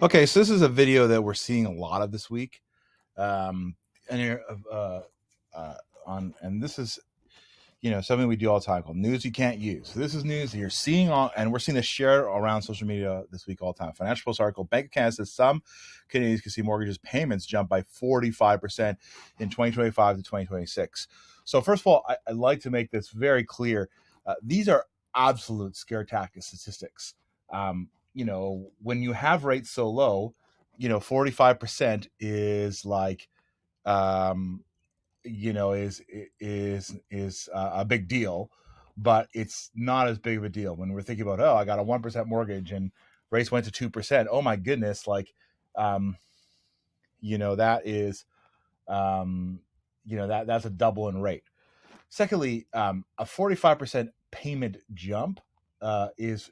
Okay, so this is a video that we're seeing a lot of this week, and and this is something we do all the time called news you can't use. So this is news that you're seeing on, and we're seeing this shared around social media this week all the time. Financial Post article: Bank of Canada says some Canadians can see mortgages payments jump by 45% in 2025 to 2026. So first of all, I'd like to make this very clear. These are absolute scare tactic statistics. When you have rates so low, 45% is like, um, is a big deal, but it's not as big of a deal when we're thinking about, oh, I got a 1% mortgage and rates went to 2%. Oh my goodness, like, um, that is, that's a double in rate. Secondly, a 45% payment jump is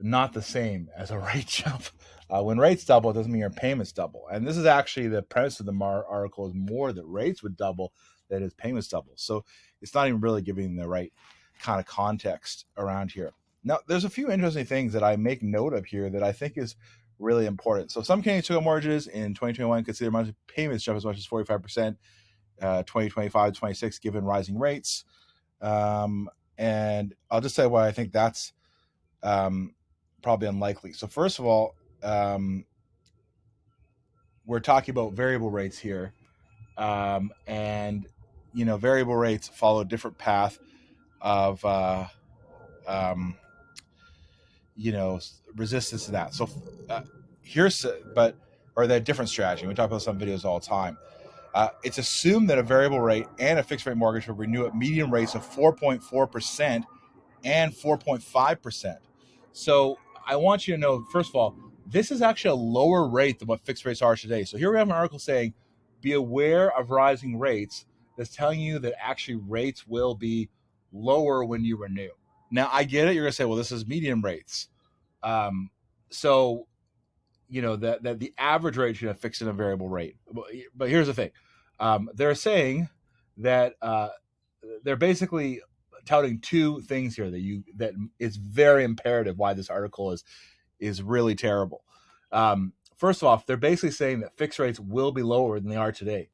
not the same as a rate jump. When rates double, it doesn't mean your payments double. And this is actually the premise of the article is more that rates would double than his payments double. So it's not even really giving the right kind of context around here. Now, there's a few interesting things that I make note of here that I think is really important. So some Canadians took out mortgages in 2021 consider monthly payments jump as much as 45%, 2025 to 26, given rising rates. And I'll just say why I think that's probably unlikely. So first of all, we're talking about variable rates here, and variable rates follow a different path of resistance to that. So or that different strategy. We talk about some videos all the time. It's assumed that a variable rate and a fixed rate mortgage will renew at median rates of 4.4% and 4.5%. So I want you to know, first of all, this is actually a lower rate than what fixed rates are today. So here we have an article saying, be aware of rising rates, that's telling you that actually rates will be lower when you renew. Now, I get it. You're going to say, well, this is median rates. So, that the average rate should have fixed in a variable rate. But here's the thing. They're saying that they're basically touting two things here that is very imperative why this article is really terrible. First off, they're basically saying that fixed rates will be lower than they are today.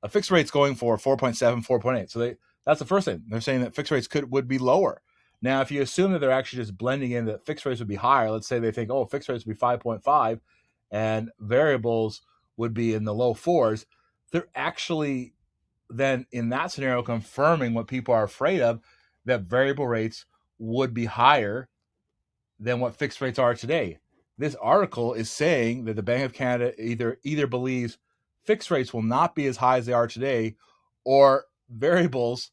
A fixed rate's going for 4.7, 4.8. So that's the first thing. They're saying that fixed rates would be lower. Now, if you assume that they're actually just blending in that fixed rates would be higher, let's say they think, oh, fixed rates would be 5.5 and variables would be in the low fours, they're actually then in that scenario confirming what people are afraid of, that variable rates would be higher than what fixed rates are today. This article is saying that the Bank of Canada either believes fixed rates will not be as high as they are today, or variables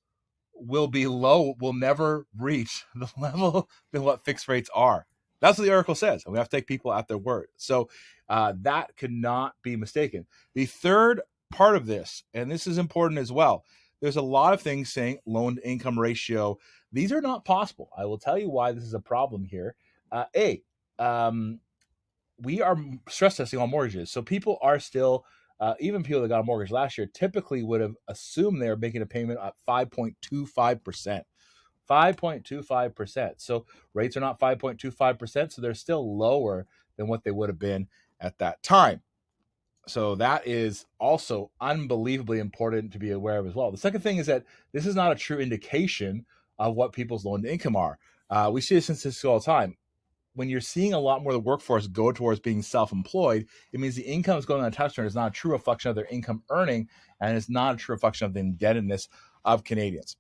will be low, will never reach the level than what fixed rates are. That's what the article says, and we have to take people at their word. So that could not be mistaken. The third part of this, and this is important as well, there's a lot of things saying loan to income ratio. These are not possible. I will tell you why this is a problem here. We are stress testing on mortgages. So people are still, even people that got a mortgage last year, typically would have assumed they're making a payment at 5.25%. 5.25%. So rates are not 5.25%, so they're still lower than what they would have been at that time. So that is also unbelievably important to be aware of as well. The second thing is that this is not a true indication of what people's loan to income are. We see this in statistics all the time. When you're seeing a lot more of the workforce go towards being self-employed, it means the income is going on a tax return is not a true reflection of their income earning, and it's not a true reflection of the indebtedness of Canadians.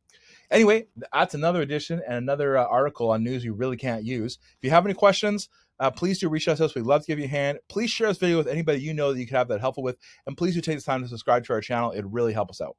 Anyway, that's another edition and another article on news you really can't use. If you have any questions, please do reach out to us. We'd love to give you a hand. Please share this video with anybody you know that you could have that helpful with, and please do take this time to subscribe to our channel. It really helps us out.